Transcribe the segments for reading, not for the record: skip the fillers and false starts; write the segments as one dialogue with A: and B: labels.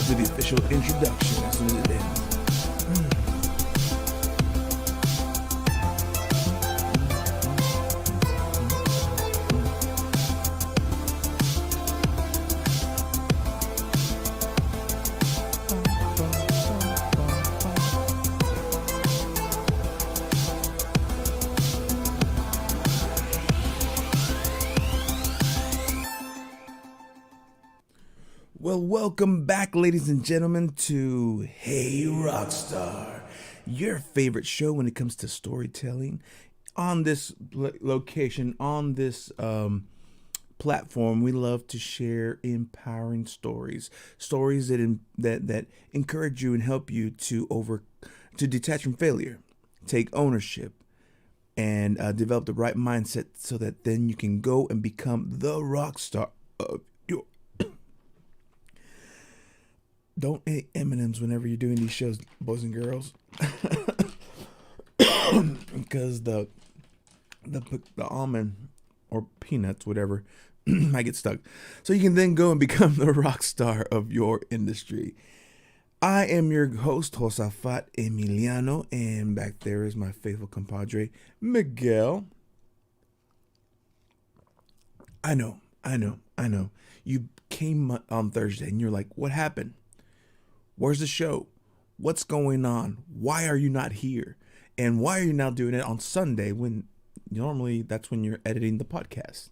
A: to the official introduction as soon as it ends. Well, welcome back, ladies and gentlemen, to Hey Rockstar, your favorite show when it comes to storytelling. On this location, on this platform, we love to share empowering stories, stories that encourage you and help you to detach from failure, take ownership, and develop the right mindset so that then you can go and become the rock star of your. Don't eat M&Ms whenever you're doing these shows, boys and girls, because the almond or peanuts, whatever, might get stuck. So you can then go and become the rock star of your industry. I am your host, Josafat Emiliano, and back there is my faithful compadre, Miguel. I know. You came on Thursday and you're like, what happened? Where's the show? What's going on? Why are you not here? And why are you now doing it on Sunday when normally that's when you're editing the podcast?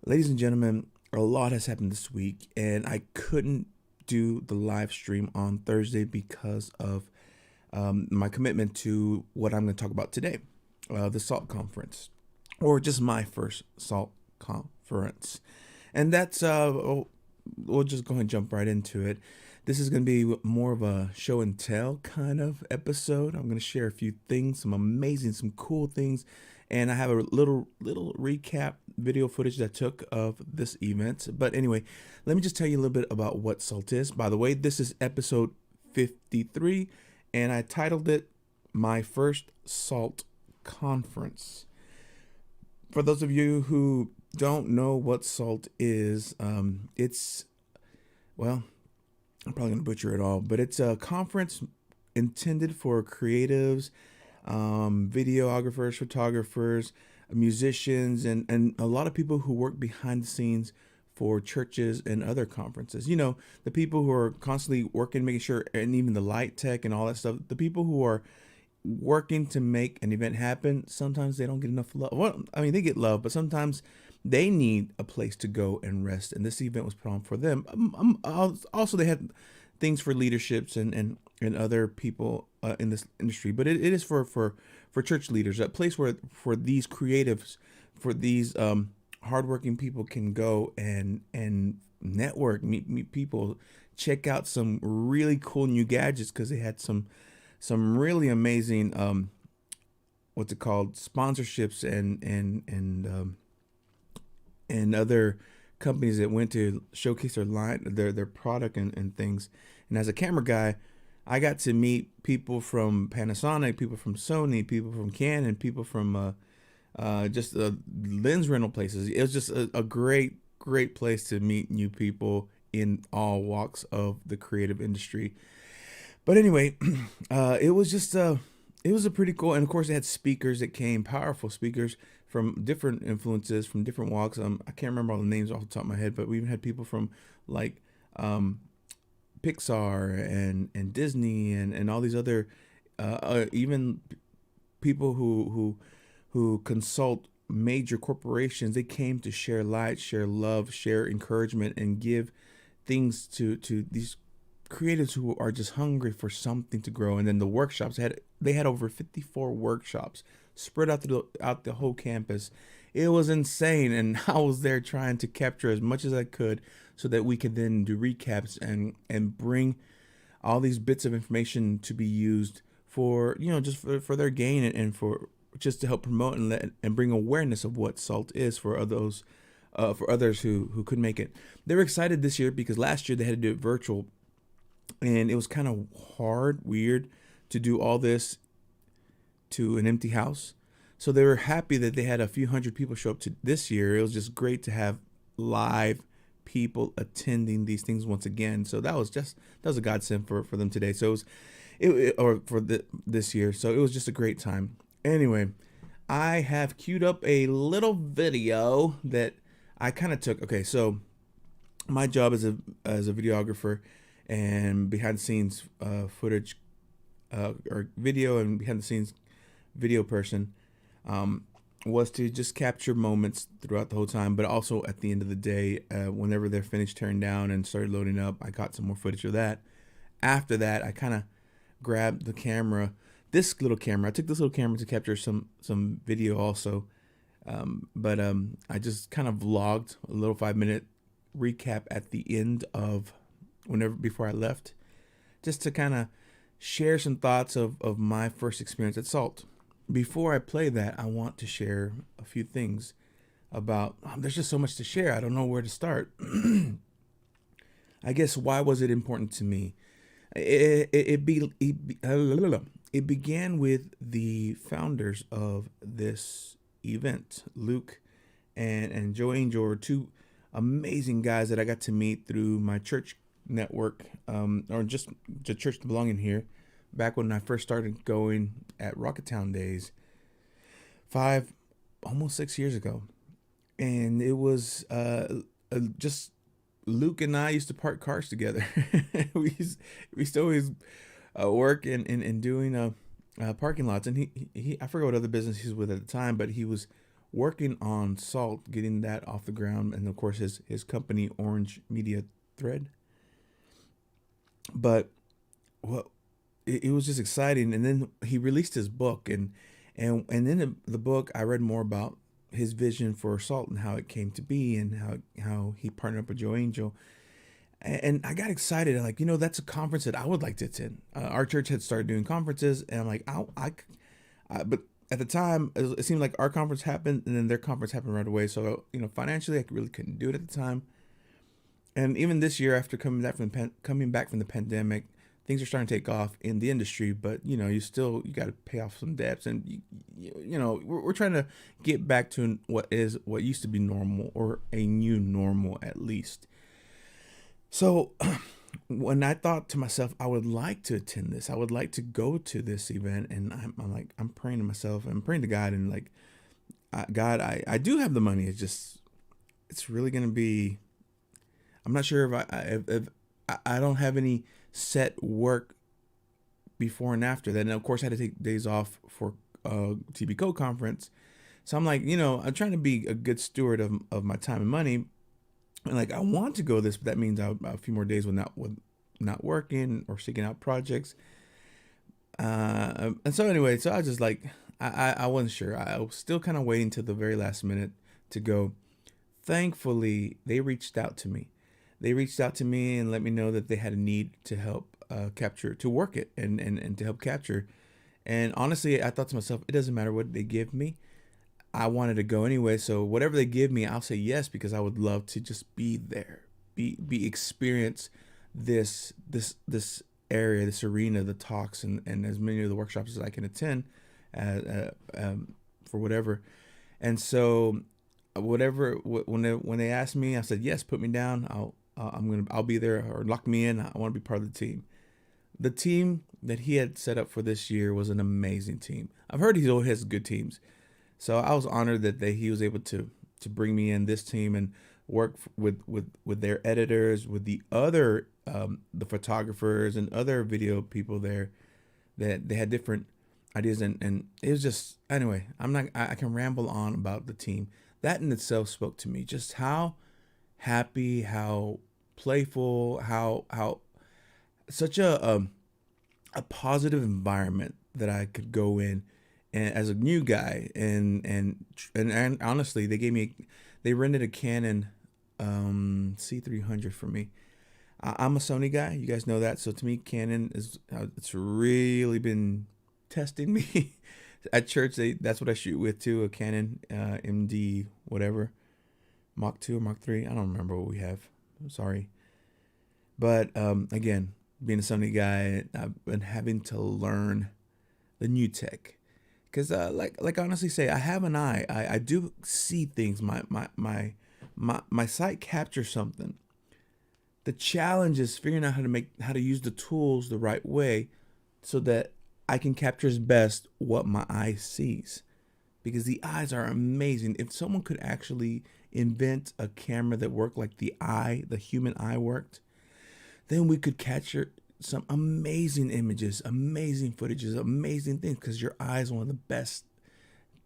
A: Ladies and gentlemen, a lot has happened this week, and I couldn't do the live stream on Thursday because of my commitment to what I'm going to talk about today, the SALT conference, or just my first SALT conference. And that's, we'll just go ahead and jump right into it. This is going to be more of a show and tell kind of episode. I'm going to share a few things, some cool things. And I have a little recap video footage that I took of this event. But anyway, let me just tell you a little bit about what SALT is. By the way, this is episode 53, and I titled it My First SALT Conference. For those of you who don't know what SALT is, I'm probably going to butcher it all, but it's a conference intended for creatives, videographers, photographers, musicians, and a lot of people who work behind the scenes for churches and other conferences. You know, the people who are constantly working, making sure, and even the light tech and all that stuff, the people who are working to make an event happen, sometimes they don't get enough love. Well, I mean, they get love, but sometimes they need a place to go and rest, and this event was put on for them. Also, they had things for leaderships and other people in this industry, but it is for church leaders, a place where for these creatives, for these hardworking people can go and network, meet people, check out some really cool new gadgets, because they had some really amazing sponsorships and other companies that went to showcase their line, their product and things. And as a camera guy, I got to meet people from Panasonic, people from Sony, people from Canon, people from just lens rental places. It was just a great place to meet new people in all walks of the creative industry. But anyway, it was a pretty cool, and of course they had speakers that came, powerful speakers from different influences, from different walks. I can't remember all the names off the top of my head, but we even had people from like Pixar and Disney and all these other, even people who consult major corporations. They came to share light, share love, share encouragement, and give things to these creatives who are just hungry for something to grow. And then the workshops, they had over 54 workshops spread out the whole campus. It was insane, and I was there trying to capture as much as I could so that we could then do recaps and bring all these bits of information to be used for, just for their gain, and for just to help promote and bring awareness of what SALT is for others who couldn't make it. They were excited this year because last year they had to do it virtual, and it was kind of weird to do all this to an empty house. So they were happy that they had a few hundred people show up to this year. It was just great to have live people attending these things once again. So that was a godsend for them today. So or for this year. So it was just a great time. Anyway, I have queued up a little video that I kind of took. Okay, so my job as a videographer and behind the scenes footage or video and behind the scenes video person was to just capture moments throughout the whole time, but also at the end of the day, whenever they're finished tearing down and started loading up, I got some more footage of that. After that, I kind of grabbed the camera, this little camera. I took this little camera to capture some video also, but I just kind of vlogged a little 5-minute recap at the end of before I left, just to kind of share some thoughts of my first experience at SALT. Before I play that, I want to share a few things about, there's just so much to share. I don't know where to start. I guess, why was it important to me? It began with the founders of this event, Luke and Joe Angel, are two amazing guys that I got to meet through my church network, or just the church belonging here, back when I first started going at Rocketown days, almost 6 years ago. And it was just Luke and I used to park cars together. we used to always work in doing parking lots. And he I forgot what other business he was with at the time, but he was working on SALT, getting that off the ground, and of course his company, Orange Media Thread. But it was just exciting. And then he released his book, and in the book I read more about his vision for SALT and how it came to be, and how he partnered up with Joe Angel. And I got excited. Like, that's a conference that I would like to attend. Our church had started doing conferences, and I'm like, but at the time, it seemed like our conference happened, and then their conference happened right away. So, financially, I really couldn't do it at the time. And even this year, after coming back from the pandemic, things are starting to take off in the industry. But you got to pay off some debts, and we're trying to get back to what used to be normal, or a new normal at least. So when I thought to myself, I would like to attend this, I would like to go to this event, and I'm praying to myself, I'm praying to God, and like, God, I do have the money. It's really gonna be. I'm not sure if I don't have any set work before and after that. And of course, I had to take days off for TB Code conference. So I'm like, I'm trying to be a good steward of my time and money. And like, I want to go this, but that means a few more days with not working or seeking out projects. And so anyway, so I was just like, I wasn't sure. I was still kind of waiting till the very last minute to go. Thankfully, they reached out to me. They reached out to me and let me know that they had a need to help capture, to work it and to help capture. And honestly, I thought to myself, it doesn't matter what they give me. I wanted to go anyway. So whatever they give me, I'll say yes, because I would love to just be there, experience this area, this arena, the talks, and as many of the workshops as I can attend for whatever. And so when they asked me, I said yes, put me down. I'll be there, or lock me in. I want to be part of the team. The team that he had set up for this year was an amazing team. I've heard he always has good teams, so I was honored that he was able to bring me in this team and work with their editors, with the other the photographers and other video people there. That they had different ideas, and it was just, anyway. I can ramble on about the team. That in itself spoke to me, just how happy, how playful, how such a positive environment that I could go in, and as a new guy, and honestly, they rented a Canon C300 for me. I'm a Sony guy, you guys know that. So to me, Canon it's really been testing me. At church, that's what I shoot with too, a Canon MD whatever, Mach 2 or Mach 3. I don't remember what we have. I'm sorry. But again, being a Sony guy, I've been having to learn the new tech. Because like honestly say, I have an eye. I do see things. My my site captures something. The challenge is figuring out how to use the tools the right way so that I can capture as best what my eye sees. Because the eyes are amazing. If someone could actually invent a camera that worked like the human eye worked, then we could capture some amazing images, amazing footages, amazing things. Because your eye is one of the best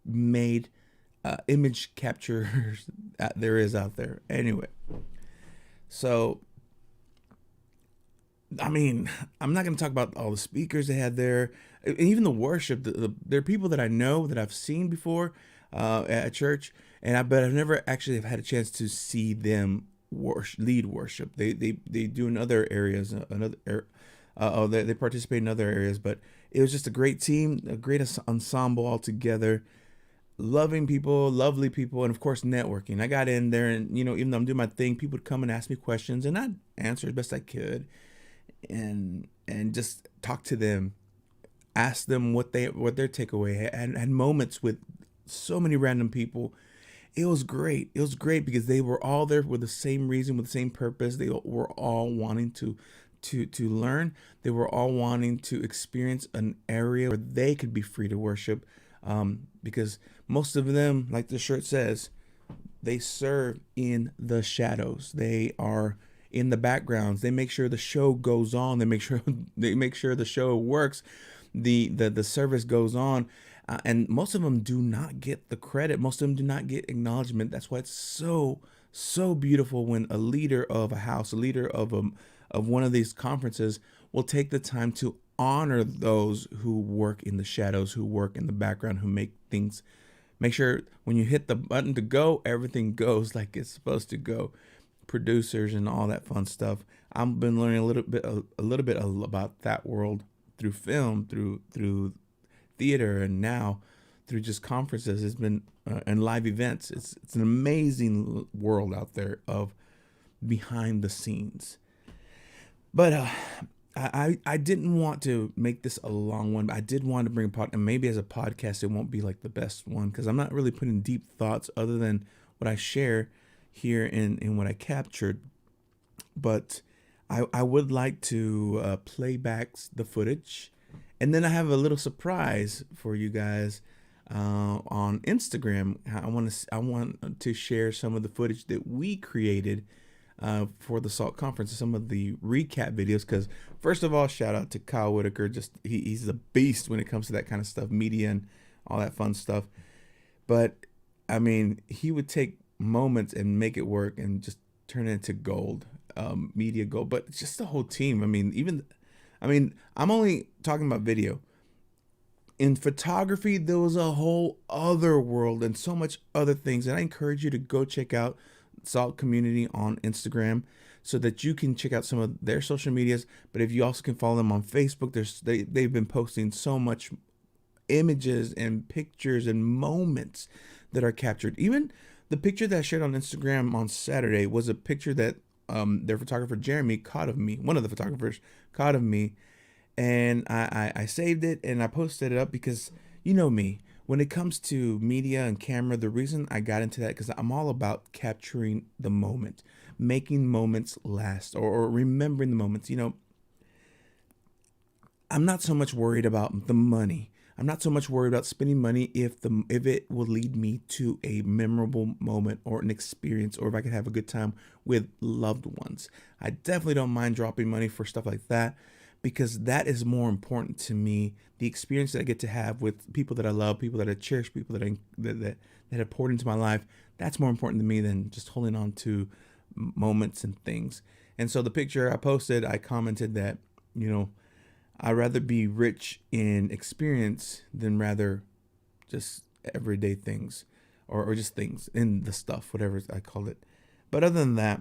A: made image capturers that there is out there. Anyway, so I mean, I'm not going to talk about all the speakers they had there, and even the worship. There are people that I know that I've seen before at church, but I've never actually have had a chance to see them lead worship. They do in other areas, they participate in other areas, but it was just a great team, a great ensemble altogether. Loving people, lovely people, and of course networking. I got in there, and even though I'm doing my thing, people would come and ask me questions, and I'd answer as best I could, and just talk to them, ask them what their takeaway, and had moments with so many random people. It was great. It was great because they were all there with the same reason, with the same purpose. They were all wanting to learn. They were all wanting to experience an area where they could be free to worship. Because most of them, like the shirt says, they serve in the shadows. They are in the backgrounds. They make sure the show goes on. They make sure the show works. The service goes on. And most of them do not get the credit. Most of them do not get acknowledgement. That's why it's so beautiful when a leader of a house, a leader of one of these conferences will take the time to honor those who work in the shadows, who work in the background, who make sure when you hit the button to go, everything goes like it's supposed to go. Producers and all that fun stuff. I've been learning a little bit about that world through film, through theater, and now through just conferences. It's been and live events. It's an amazing world out there of behind the scenes. But I didn't want to make this a long one, but I did want to bring a podcast. And maybe as a podcast, it won't be like the best one because I'm not really putting deep thoughts other than what I share here in what I captured. But I would like to play back the footage. And then I have a little surprise for you guys on Instagram. I want to share some of the footage that we created for the SALT conference, some of the recap videos. Because first of all, shout out to Kyle Whitaker. Just he's a beast when it comes to that kind of stuff, media and all that fun stuff. But I mean, he would take moments and make it work and just turn it into gold, media gold. But just the whole team. I'm only talking about video. In photography, there was a whole other world and so much other things. And I encourage you to go check out SALT Community on Instagram so that you can check out some of their social medias. But if you also can follow them on Facebook, they've been posting so much images and pictures and moments that are captured. Even the picture that I shared on Instagram on Saturday was a picture that their photographer Jeremy caught of me. One of the photographers caught of me, and I saved it and I posted it up because you know me. When it comes to media and camera, the reason I got into that because I'm all about capturing the moment, making moments last, or remembering the moments. I'm not so much worried about the money. I'm not so much worried about spending money if it will lead me to a memorable moment or an experience, or if I can have a good time with loved ones. I definitely don't mind dropping money for stuff like that because that is more important to me. The experience that I get to have with people that I love, people that I cherish, people that have poured into my life, that's more important to me than just holding on to moments and things. And so the picture I posted, I commented that, I'd rather be rich in experience than rather just everyday things or just things in the stuff, whatever I call it. But other than that,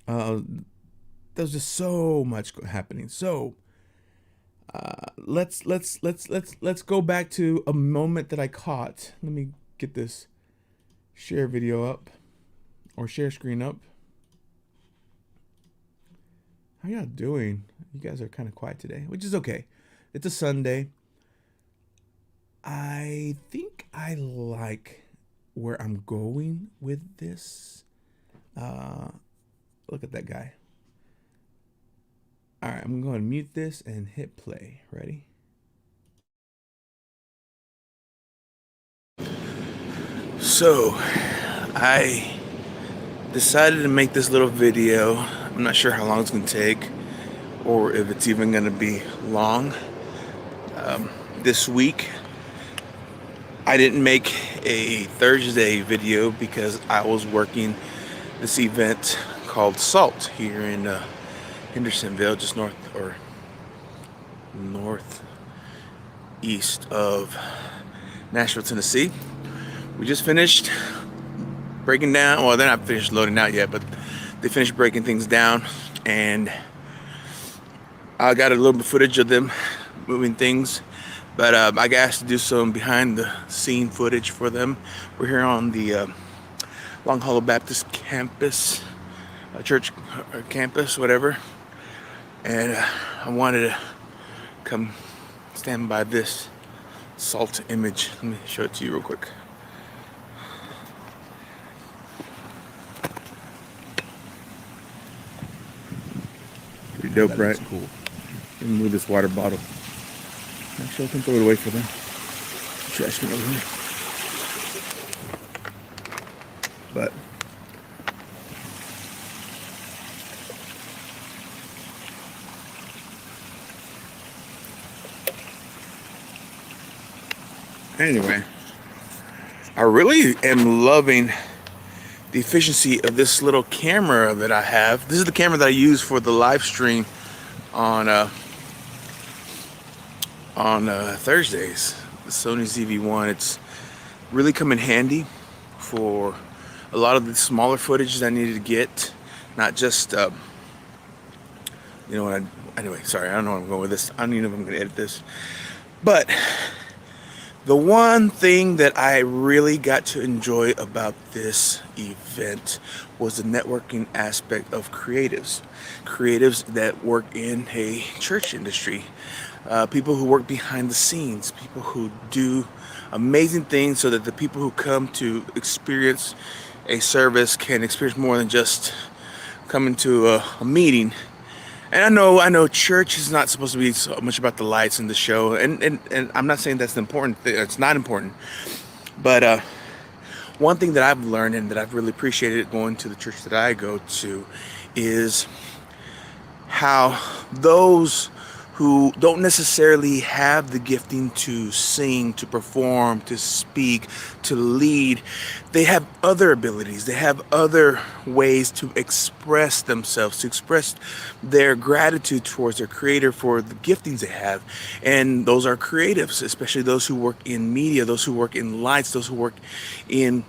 A: there's just so much happening. So let's go back to a moment that I caught. Let me get this share video up or share screen up. How y'all doing? You guys are kind of quiet today, which is okay. It's a Sunday. I think I like where I'm going with this. Uh, Look at that guy. All right, I'm going to mute this and hit play. Ready? So, I decided to make this little video. I'm not sure how long it's going to take or if it's even going to be long. This week, I didn't make a Thursday video because I was working this event called SALT here in Hendersonville, just northeast of Nashville, Tennessee. We just finished breaking down. Well, they're not finished loading out yet, but they finished breaking things down, and I got a little bit of footage of them moving things. But I got asked to do some behind the scene footage for them. We're here on the Long Hollow Baptist campus, church campus, whatever. And I wanted to come stand by this SALT image. Let me show it to you real quick. Pretty dope, right? Cool. Let me move this water bottle. Actually, I can throw it away for them. Trash can over here. But anyway, I really am loving the efficiency of this little camera that I have. This is the camera that I use for the live stream on Thursdays. The Sony ZV-1. It's really come in handy for a lot of the smaller footage that I needed to get, not just anyway, sorry, I don't know where I'm going with this. I don't even know if I'm going to edit this. But the one thing that I really got to enjoy about this event was the networking aspect of creatives that work in a church industry, people who work behind the scenes, people who do amazing things so that the people who come to experience a service can experience more than just coming to a meeting. And I know church is not supposed to be so much about the lights and the show, and I'm not saying that's the important thing. It's not important. But one thing that I've learned and that I've really appreciated going to the church that I go to is how those who don't necessarily have the gifting to sing, to perform, to speak, to lead, they have other abilities. They have other ways to express themselves, to express their gratitude towards their creator for the giftings they have. And those are creatives, especially those who work in media, those who work in lights, those who work in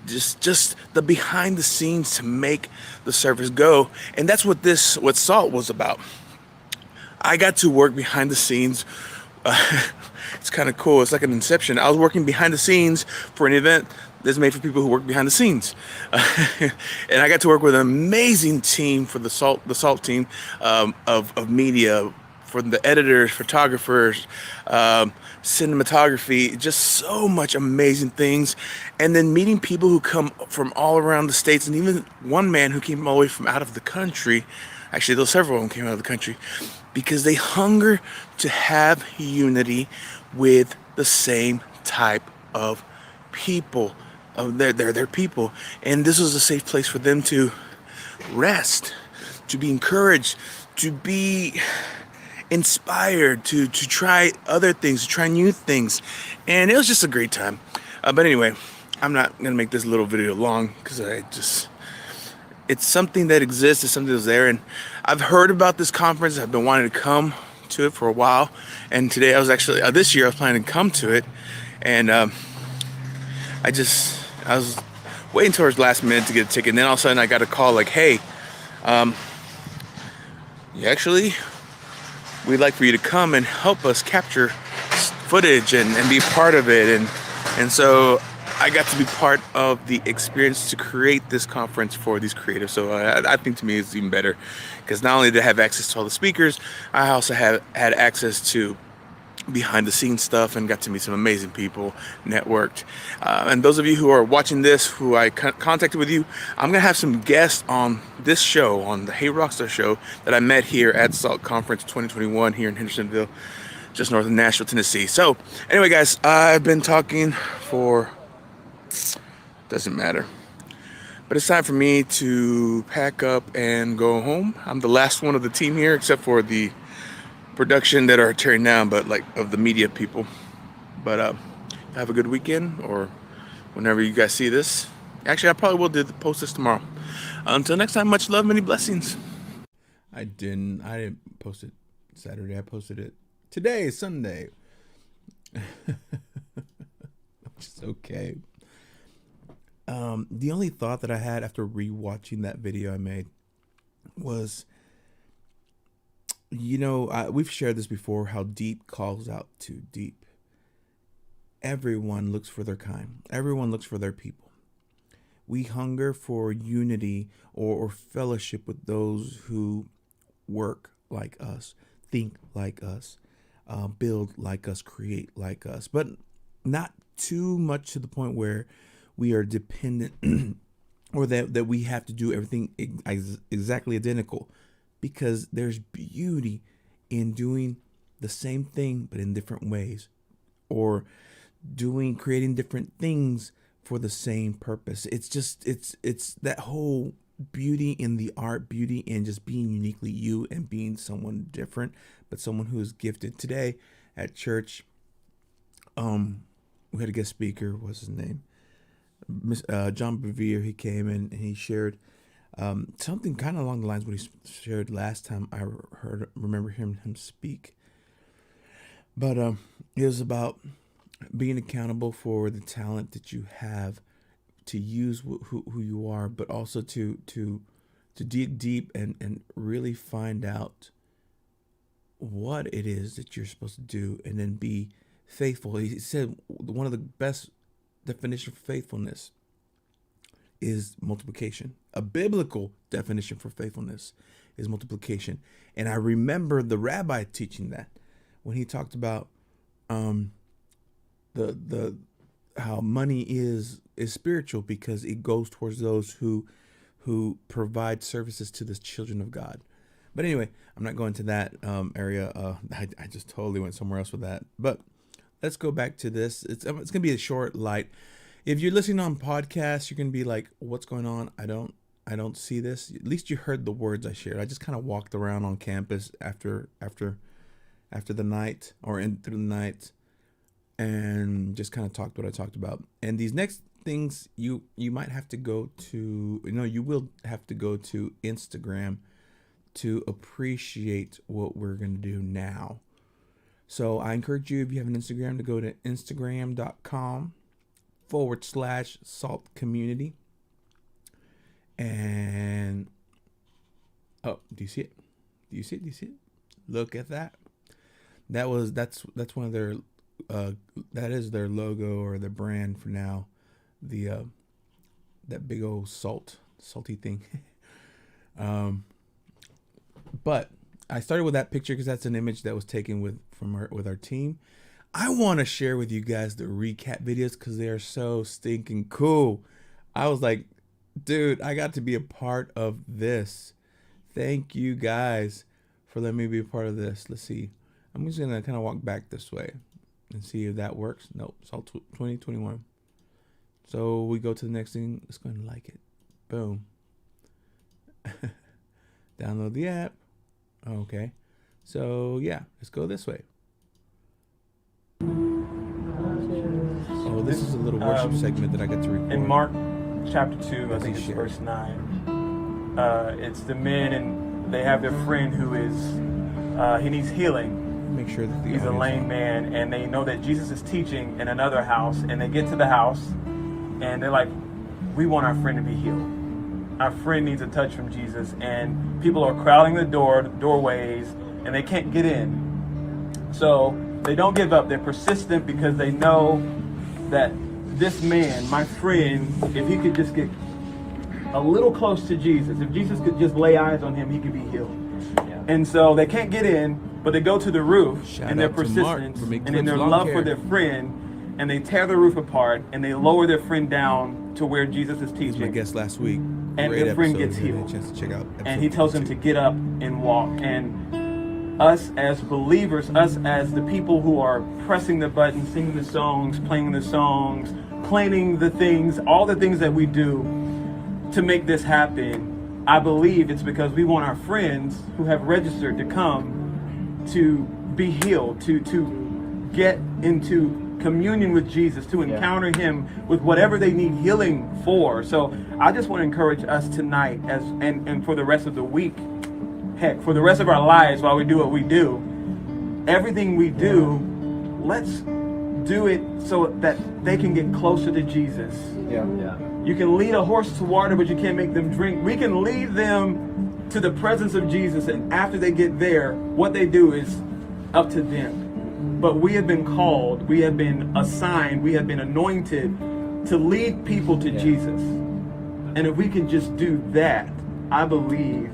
A: just the behind the scenes to make the service go. And that's what SALT was about. I got to work behind the scenes. It's kind of cool. It's like an inception. I was working behind the scenes for an event that's made for people who work behind the scenes. And I got to work with an amazing team for the SALT team of media, for the editors, photographers, cinematography, just so much amazing things. And then meeting people who come from all around the states, and even one man who came all the way from out of the country. Actually, those several of them came out of the country because they hunger to have unity with the same type of people. They're people. And this was a safe place for them to rest, to be encouraged, to be inspired, to try other things, to try new things. And it was just a great time. But anyway, I'm not going to make this little video long because it's something that exists, it's something that's there, and I've heard about this conference. I've been wanting to come to it for a while, and today I was actually, this year I was planning to come to it, and I was waiting towards last minute to get a ticket, and then all of a sudden I got a call like, hey, we'd like for you to come and help us capture footage and be part of it, and so I got to be part of the experience to create this conference for these creatives. So I think to me it's even better because not only did I have access to all the speakers, I also had access to behind the scenes stuff and got to meet some amazing people, networked. And those of you who are watching this, who I contacted with you, I'm gonna have some guests on this show, on the Hey Rockstar show, that I met here at SALT Conference 2021 here in Hendersonville, just north of Nashville, Tennessee. So anyway, guys, I've been talking for, doesn't matter, but it's time for me to pack up and go home. I'm the last one of the team here, except for the production that are tearing down, but like of the media people. But have a good weekend, or whenever you guys see this. Actually, I probably will post this tomorrow. Until next time, much love, many blessings. I didn't post it Saturday. I posted it today, Sunday. Which is okay. The only thought that I had after rewatching that video I made was, we've shared this before, how deep calls out to deep. Everyone looks for their kind. Everyone looks for their people. We hunger for unity or fellowship with those who work like us, think like us, build like us, create like us, but not too much to the point where we are dependent or that we have to do everything exactly identical. Because there's beauty in doing the same thing but in different ways, or creating different things for the same purpose. It's that whole beauty in the art, beauty in just being uniquely you and being someone different, but someone who is gifted. Today at church, we had a guest speaker. What's his name? John Bevere. He came and he shared something kind of along the lines of what he shared last time I remember him speak. But it was about being accountable for the talent that you have, to use who you are, but also to dig deep and really find out what it is that you're supposed to do, and then be faithful. He said one of the best definitions for faithfulness is multiplication. A biblical definition for faithfulness is multiplication. And I remember the rabbi teaching that when he talked about the how money is spiritual, because it goes towards those who provide services to the children of God. But anyway, I'm not going to that area. I just totally went somewhere else with that. But let's go back to this. It's gonna be a short, light. If you're listening on podcasts, you're gonna be like, "What's going on? I don't see this." At least you heard the words I shared. I just kind of walked around on campus after the night, or through the night, and just kind of talked what I talked about. And these next things, you might have to go to, you will have to go to Instagram to appreciate what we're gonna do now. So I encourage you, if you have an Instagram, to go to instagram.com/SALT community. And do you see it? Do you see it? Look at that. That's one of their that is their logo, or their brand for now. The that big old salty thing. But I started with that picture because that's an image that was taken with our team. I want to share with you guys the recap videos because they are so stinking cool. I was like, dude, I got to be a part of this. Thank you guys for letting me be a part of this. Let's see. I'm just going to kind of walk back this way and see if that works. Nope, it's all 2021. So we go to the next thing. Let's go ahead and like it. Boom. Download the app. Okay. So yeah, let's go this way. Oh, this is a little worship segment that I got to record.
B: In Mark chapter 2, I think it's verse 9. It's the men, and they have their friend who is, he needs healing.
A: Make sure that
B: he's a lame man, and they know that Jesus is teaching in another house, and they get to the house, and they're like, we want our friend to be healed. Our friend needs a touch from Jesus, and people are crowding the doorways, and they can't get in. So they don't give up. They're persistent because they know that this man, my friend, if he could just get a little close to Jesus, if Jesus could just lay eyes on him, he could be healed. Yeah. And so they can't get in, But they go to the roof
A: Shout
B: and their
A: out to Mark
B: persistence
A: for making
B: and in
A: clips
B: their
A: lawn
B: love
A: care.
B: for their friend, and they tear the roof apart and they lower their friend down to where Jesus is
A: He was my
B: teaching.
A: guest last week.
B: And
A: Great
B: their friend
A: episode.
B: gets
A: If you haven't
B: healed.
A: had a chance to check out
B: And
A: episode
B: he tells them to
A: 52.
B: get up and walk. And us as believers, us as the people who are pressing the button, singing the songs, playing the songs, planning the things, all the things that we do to make this happen, I believe it's because we want our friends who have registered to come to be healed, to get into communion with Jesus, to encounter him with whatever they need healing for. So I just want to encourage us tonight and for the rest of the week, heck, for the rest of our lives while we do what we do, everything we do, let's do it so that they can get closer to Jesus. You can lead a horse to water, but you can't make them drink. We can lead them to the presence of Jesus, and after they get there, what they do is up to them. But we have been called, we have been assigned, we have been anointed to lead people to Jesus. And if we can just do that, I believe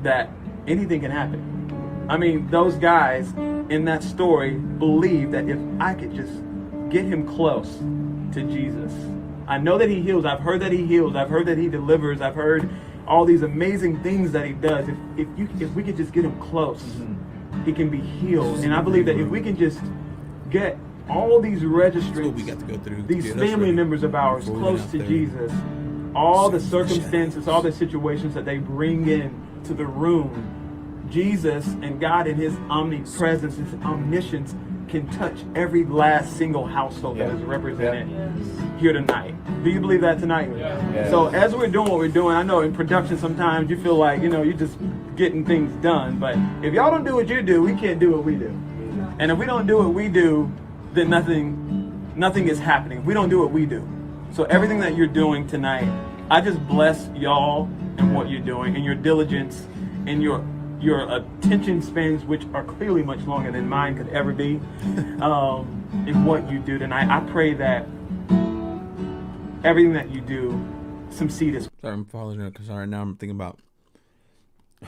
B: that anything can happen. I mean, those guys in that story believe that if I could just get him close to Jesus. I know that he heals. I've heard that he heals. I've heard that he delivers. I've heard all these amazing things that he does. If we could just get him close, he can be healed. And I believe that if we can just get all these registrants,
A: we got to go through,
B: these
A: get us
B: family
A: ready
B: members of ours
A: before we
B: close
A: went out
B: to
A: there.
B: Jesus, all the circumstances, all the situations that they bring in to the room, Jesus and God in his omnipresence, his omniscience can touch every last single household that is represented here tonight. Do you believe that tonight? So as we're doing what we're doing, I know in production sometimes you feel like, you're just getting things done. But if y'all don't do what you do, we can't do what we do. And if we don't do what we do, then nothing is happening. We don't do what we do. So everything that you're doing tonight, I just bless y'all and what you're doing and your diligence and your attention spans, which are clearly much longer than mine could ever be, in what you do tonight. I pray that everything that you do, some seed is.
A: Sorry, I'm following it because now I'm thinking about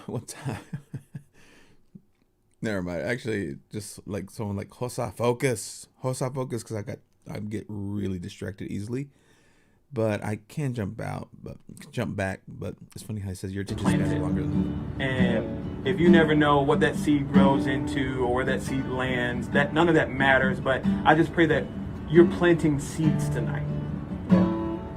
A: what time. Never mind. Actually, just like someone like Josafat, focus, because I get really distracted easily. But I can jump back. But it's funny how he says your attention span is longer than.
B: And if you never know what that seed grows into or where that seed lands, that none of that matters. But I just pray that you're planting seeds tonight,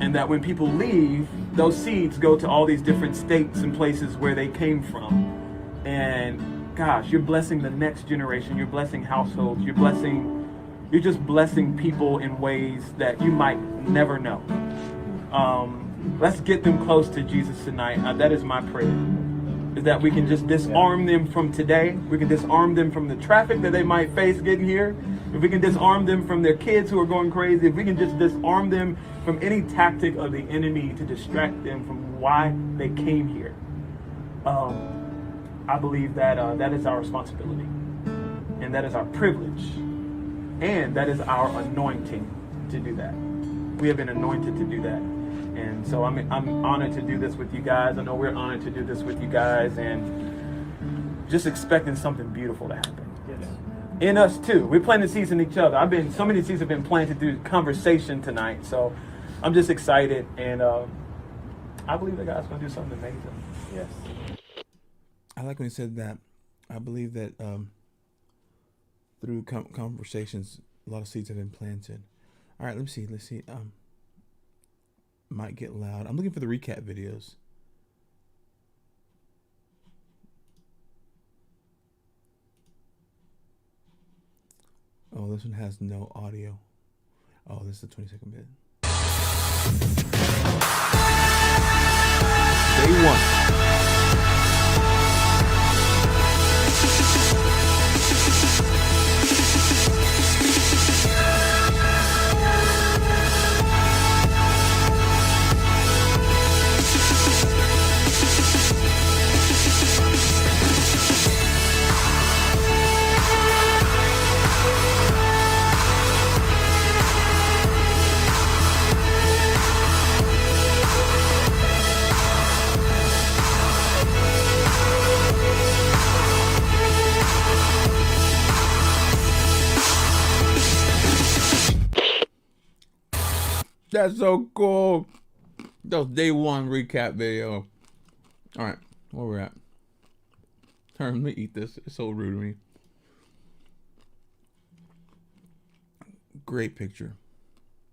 B: and that when people leave, those seeds go to all these different states and places where they came from. And gosh, you're blessing the next generation. You're blessing households. You're just blessing people in ways that you might never know. Let's get them close to Jesus tonight. That is my prayer, is that we can just disarm them from today. We can disarm them from the traffic that they might face getting here. If we can disarm them from their kids who are going crazy, if we can just disarm them from any tactic of the enemy to distract them from why they came here. I believe that that is our responsibility, and that is our privilege, and that is our anointing to do that. We have been anointed to do that. And so I'm honored to do this with you guys. I know we're honored to do this with you guys, and just expecting something beautiful to happen. In us too. We're planting seeds in each other. So many seeds have been planted through conversation tonight. So I'm just excited, and I believe that God's going to do something amazing. Yes.
A: I like when he said that. I believe that through conversations, a lot of seeds have been planted. All right, let's see. Might get loud. I'm looking for the recap videos. Oh, this one has no audio. Oh, this is the 20-second bit. Day one. That's so cool. That was day one recap video. All right, where we're at. Let me eat this. It's so rude of me. Great picture.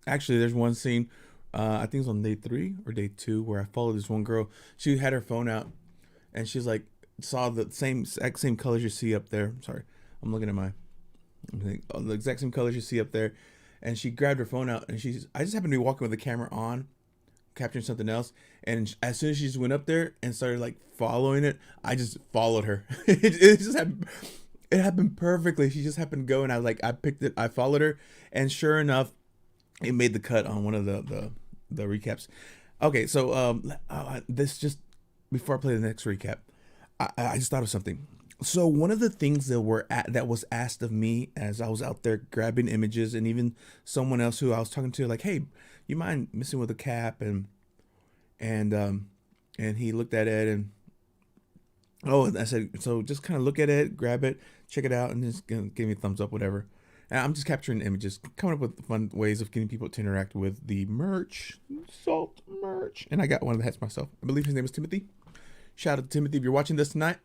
A: Actually, there's one scene, I think it's on day 3 or day 2, where I followed this one girl. She had her phone out, and she's like, saw the exact same colors you see up there. Sorry, I'm looking at the exact same colors you see up there. And she grabbed her phone out, and I just happened to be walking with the camera on, capturing something else. And as soon as she just went up there and started like following it, I just followed her. It just happened. It happened perfectly. She just happened to go, and I picked it. I followed her, and sure enough, it made the cut on one of the recaps. Okay, so this just before I play the next recap, I just thought of something. So one of the things that was asked of me as I was out there grabbing images, and even someone else who I was talking to, like, hey, you mind messing with a cap? And he looked at it, and I said, so just kind of look at it, grab it, check it out, and just give me a thumbs up, whatever. And I'm just capturing images, coming up with fun ways of getting people to interact with the merch, salt merch. And I got one of the hats myself. I believe his name is Timothy. Shout out to Timothy if you're watching this tonight.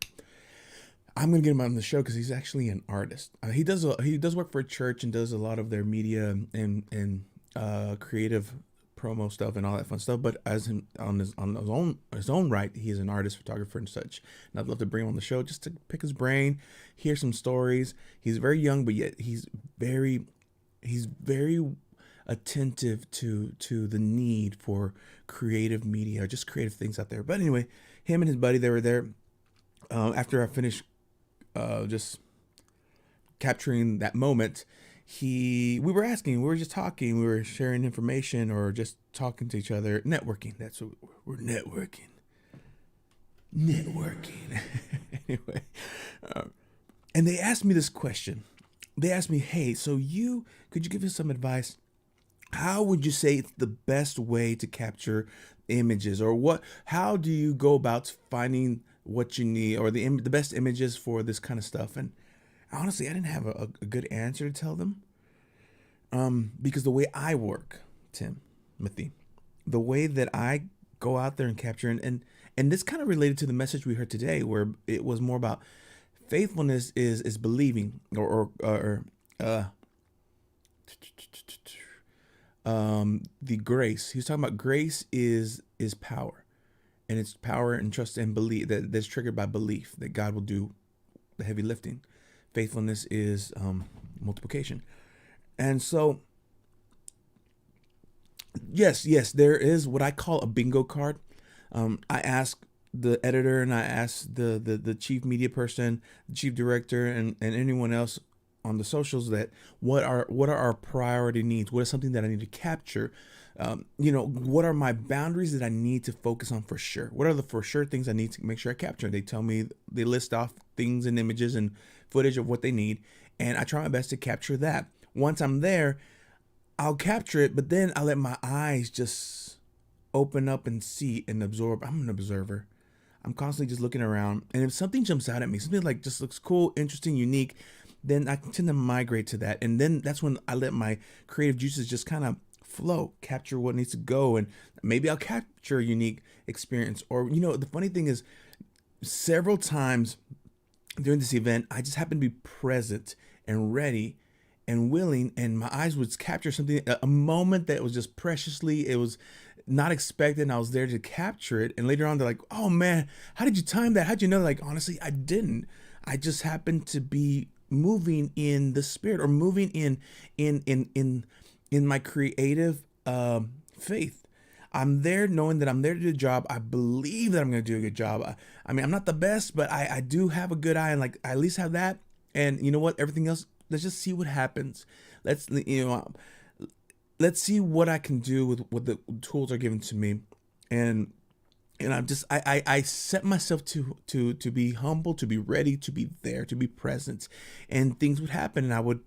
A: I'm gonna get him on the show because he's actually an artist. He does work for a church and does a lot of their media and creative promo stuff and all that fun stuff. But on his own right, he is an artist, photographer, and such. And I'd love to bring him on the show just to pick his brain, hear some stories. He's very young, but yet he's very attentive to the need for creative media, just creative things out there. But anyway, him and his buddy, they were there after I finished just capturing that moment. We were just talking, we were sharing information or just talking to each other, networking. That's what we're networking. Anyway, and they asked me this question. They asked me, hey, so could you give us some advice? How would you say it's the best way to capture images, or how do you go about finding what you need, or the best images for this kind of stuff? And honestly, I didn't have a good answer to tell them, because the way I work, Timothy, the way that I go out there and capture, and this kind of related to the message we heard today, where it was more about faithfulness is believing, or the grace. He was talking about grace is power, and it's power and trust and belief that's triggered by belief that God will do the heavy lifting. Faithfulness is multiplication. And so, yes, there is what I call a bingo card. I ask the editor, and I ask the chief media person, the chief director, and anyone else on the socials that what are our priority needs? What is something that I need to capture? What are my boundaries that I need to focus on for sure? What are the for sure things I need to make sure I capture? They tell me, they list off things and images and footage of what they need, and I try my best to capture that. Once I'm there, I'll capture it, but then I let my eyes just open up and see and absorb. I'm an observer. I'm constantly just looking around, and if something jumps out at me, something like just looks cool, interesting, unique, then I tend to migrate to that. And then that's when I let my creative juices just kind of flow, capture what needs to go. And maybe I'll capture a unique experience. Or, the funny thing is, several times during this event, I just happened to be present and ready and willing, and my eyes would capture something, a moment that was just preciously, it was not expected, and I was there to capture it. And later on, they're like, oh man, how did you time that? How'd you know? Like, honestly, I didn't. I just happened to be moving in the spirit, or moving in my creative faith. I'm there knowing that I'm there to do a job. I believe that I'm going to do a good job. I mean, I'm not the best, but I do have a good eye, and like I at least have that. And you know what? Everything else, let's just see what happens. Let's see what I can do with what the tools are given to me. And I set myself to be humble, to be ready, to be there, to be present, and things would happen, and I would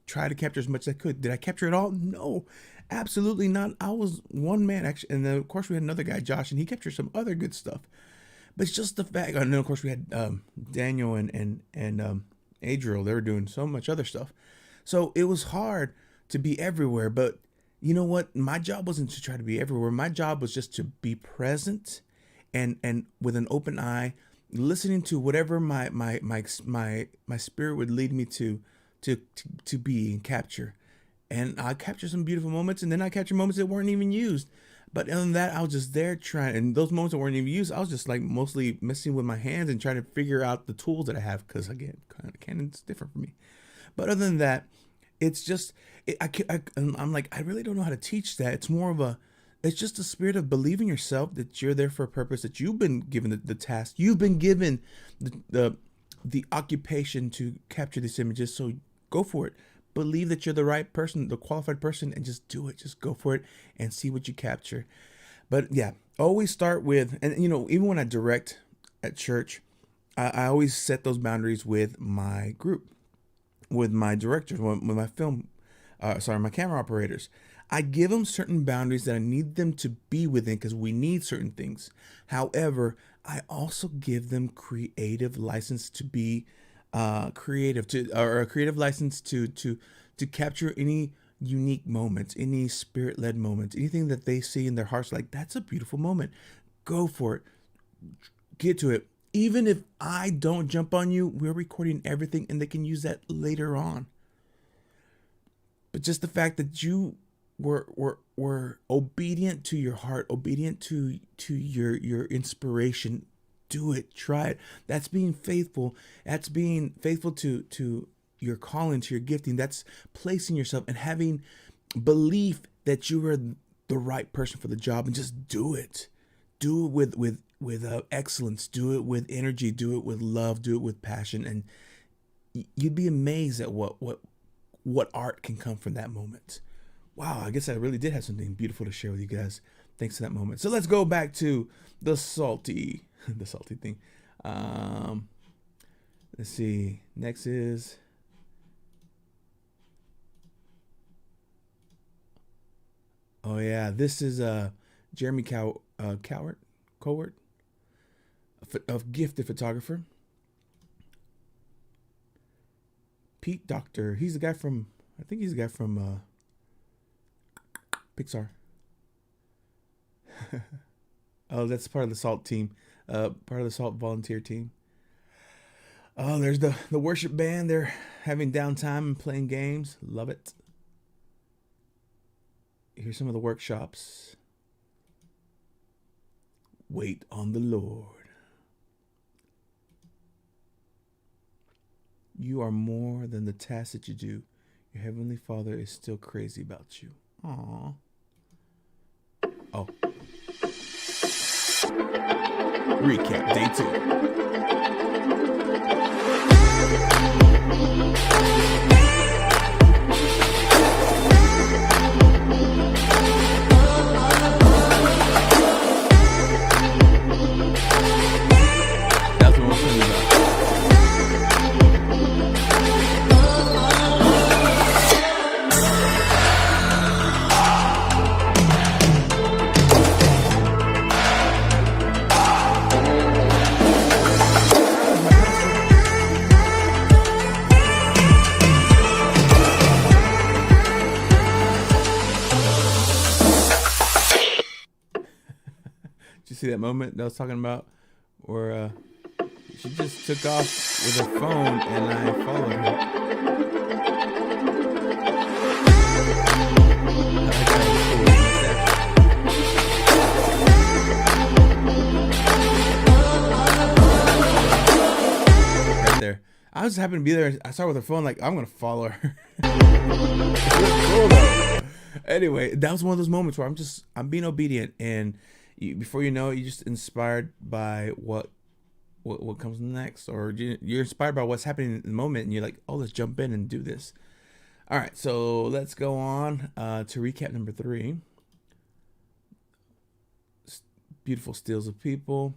A: try to capture as much as I could. Did I capture it all? No, absolutely not. I was one man, actually, and then of course we had another guy, Josh, and he captured some other good stuff. But it's just the fact. And then of course we had Daniel and Adriel. They were doing so much other stuff, so it was hard to be everywhere. But you know what? My job wasn't to try to be everywhere. My job was just to be present and with an open eye, listening to whatever my spirit would lead me to be and capture. And I capture some beautiful moments, and then I capture moments that weren't even used. But other than that, I was just there trying, and those moments that weren't even used, I was just like mostly messing with my hands and trying to figure out the tools that I have. Because again, Canon's different for me. But other than that, it's just I'm like, I really don't know how to teach that. It's more of a, it's just a spirit of believing yourself that you're there for a purpose, that you've been given the task, you've been given the occupation to capture these images. So go for it. Believe that you're the right person, the qualified person, and just do it. Just go for it and see what you capture. But yeah, always start with, and you know, even when I direct at church, I always set those boundaries with my group, with my directors, with my my camera operators. I give them certain boundaries that I need them to be within because we need certain things. However, I also give them creative license to be creative, or a creative license to capture any unique moments, any spirit-led moments, anything that they see in their hearts like that's a beautiful moment. Go for it. Get to it. Even if I don't jump on you, we're recording everything and they can use that later on. But just the fact that you were obedient to your heart, obedient to your inspiration, do it, try it. That's being faithful. That's being faithful to your calling, to your gifting. That's placing yourself and having belief that you are the right person for the job, and just do it. Do it with excellence. Do it with energy. Do it with love. Do it with passion, and you'd be amazed at what art can come from that moment. Wow, I guess I really did have something beautiful to share with you guys. Thanks to that moment. So let's go back to the salty thing. Let's see. Next is, oh yeah, this is Jeremy Cowart, a gifted photographer. Pete Doctor. He's the guy from, I think he's the guy from Pixar. Oh, that's part of the SALT team. Part of the SALT volunteer team. Oh, there's the worship band. They're having downtime and playing games. Love it. Here's some of the workshops. Wait on the Lord. You are more than the task that you do. Your Heavenly Father is still crazy about you. Aww. Oh. Recap day 2. That's what I'm talking about. Did you see that moment that I was talking about where she just took off with her phone and I followed her? Right there. I just happened to be there. I saw her with her phone, like, I'm gonna follow her. It looked cool though. Anyway, that was one of those moments where I'm being obedient, and before you know it, you're just inspired by what comes next, or you're inspired by what's happening in the moment, and you're like, oh, let's jump in and do this. All right, so let's go on to recap number 3. Beautiful Steals of People.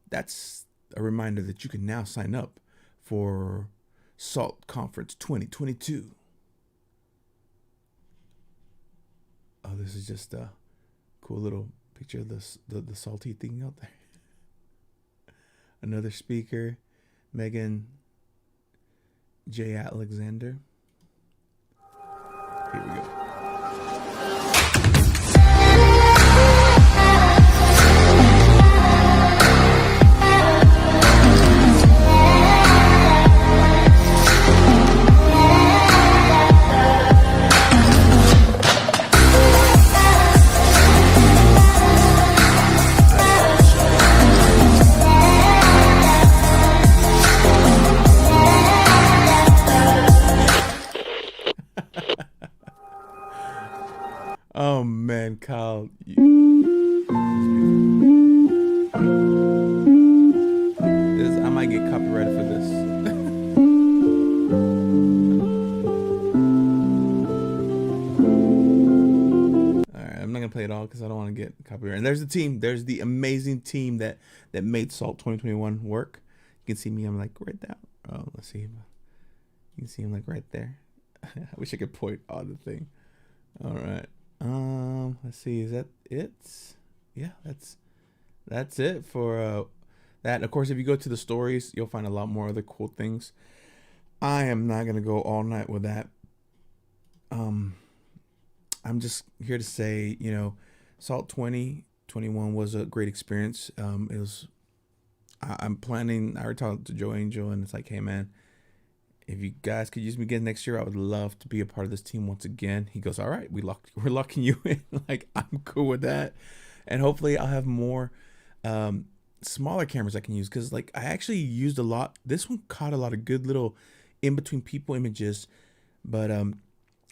A: That's a reminder that you can now sign up for SALT Conference 2022. Oh, this is just a cool little picture of the salty thing out there. Another speaker, Megan J. Alexander. Here we go. Oh man, Kyle, I might get copyrighted for this. All right, I'm not gonna play it all because I don't want to get copyrighted. And there's the team. There's the amazing team that made Salt 2021 work. You can see me. I'm like right there. Oh, let's see. You can see him like right there. I wish I could point on the thing. All right. Let's see. Is that it? Yeah, that's it for that. And of course, if you go to the stories, you'll find a lot more other cool things. I am not gonna go all night with that. I'm just here to say, Salt 2021 was a great experience. It was. I'm planning. I already talked to Joe Angel, and it's like, hey man, if you guys could use me again next year, I would love to be a part of this team once again. He goes, all right, we're locking you in. Like, I'm cool with that. And hopefully I'll have more smaller cameras I can use. Cause like I actually used a lot. This one caught a lot of good little in between people images, but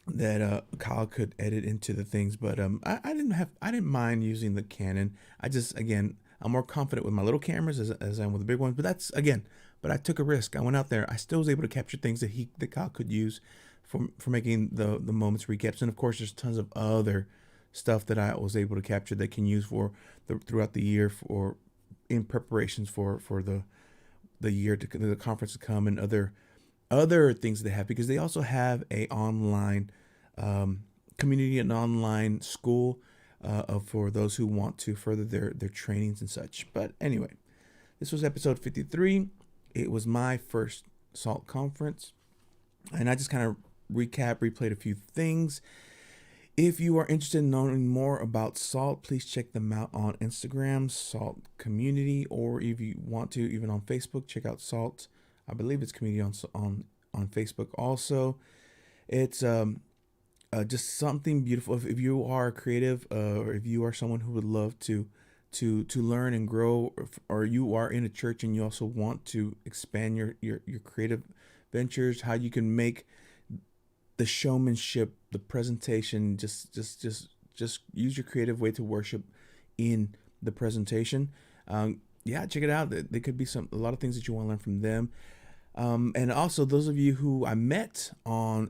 A: that Kyle could edit into the things. But I didn't mind using the Canon. I'm more confident with my little cameras as I am with the big ones. But I took a risk. I went out there. I still was able to capture things that Kyle could use for making the moments recaps. And of course, there's tons of other stuff that I was able to capture that can use throughout the year for in preparations for the year to the conference to come, and other things they have, because they also have a online community, an online school for those who want to further their trainings and such. But anyway, this was episode 53. It was my first SALT conference, and I just kind of replayed a few things. If you are interested in knowing more about SALT, please check them out on Instagram, SALT Community, or if you want to, even on Facebook, check out SALT. I believe it's community on Facebook also. It's just something beautiful. If you are creative, or if you are someone who would love to learn and grow, or you are in a church and you also want to expand your creative ventures, how you can make the showmanship, the presentation, just use your creative way to worship in the presentation. Check it out. There could be a lot of things that you want to learn from them. And also those of you who I met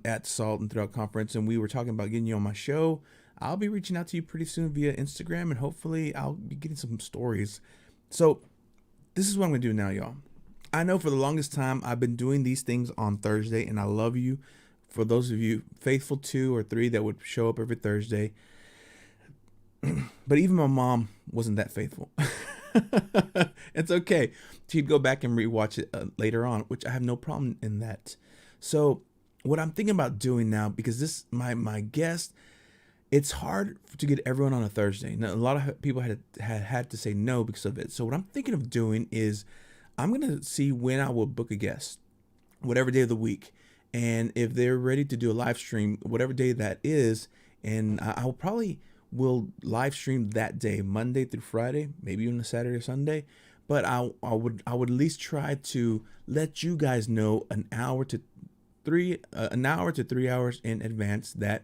A: at SALT and throughout conference, and we were talking about getting you on my show, I'll be reaching out to you pretty soon via Instagram, and hopefully I'll be getting some stories. So this is what I'm going to do now, y'all. I know for the longest time I've been doing these things on Thursday, and I love you. For those of you faithful 2 or 3 that would show up every Thursday. But even my mom wasn't that faithful. It's okay. She'd go back and rewatch it later on, which I have no problem in that. So what I'm thinking about doing now, because my guest, it's hard to get everyone on a Thursday. Now, a lot of people had to say no because of it. So what I'm thinking of doing is I'm going to see when I will book a guest, whatever day of the week. And if they're ready to do a live stream, whatever day that is, and I will live stream that day, Monday through Friday, maybe even a Saturday or Sunday. But I would at least try to let you guys know an hour to 3 hours in advance that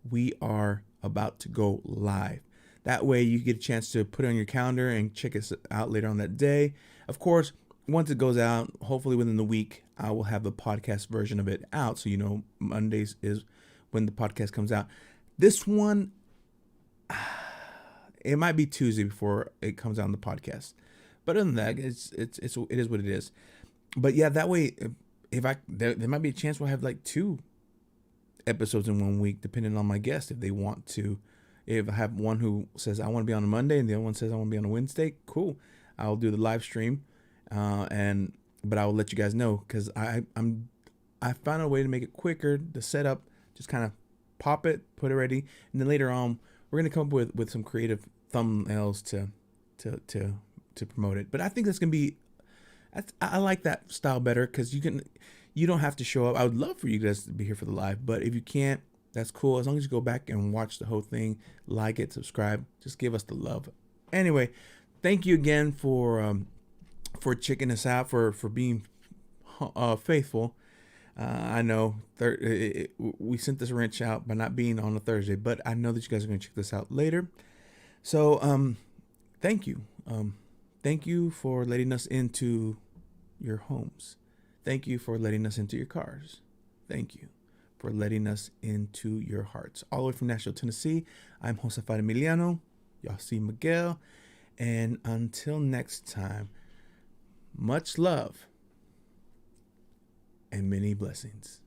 A: we are about to go live. That way you get a chance to put it on your calendar and check us out later on that day. Of course, once it goes out, hopefully within the week, I will have the podcast version of it out. So, Mondays is when the podcast comes out. This one, it might be Tuesday before it comes out on the podcast. But other than that, it is what it is. But yeah, that way, there might be a chance we'll have like 2 episodes in 1 week, depending on my guest, if they want to. If I have one who says I want to be on a Monday and the other one says I want to be on a Wednesday, cool. I'll do the live stream, but I will let you guys know, because I found a way to make it quicker. The setup, just kind of pop it, put it ready, and then later on we're gonna come up with some creative thumbnails to promote it. But I think that's gonna be, I like that style better because you don't have to show up. I would love for you guys to be here for the live, but if you can't, that's cool. As long as you go back and watch the whole thing, like it, subscribe, just give us the love. Anyway, thank you again for checking us out, for being faithful. I know we sent this wrench out by not being on a Thursday, but I know that you guys are going to check this out later. So thank you. Thank you for letting us into your homes. Thank you for letting us into your cars. Thank you for letting us into your hearts. All the way from Nashville, Tennessee, I'm Josafat Emiliano. Y'all see Miguel. And until next time, much love and many blessings.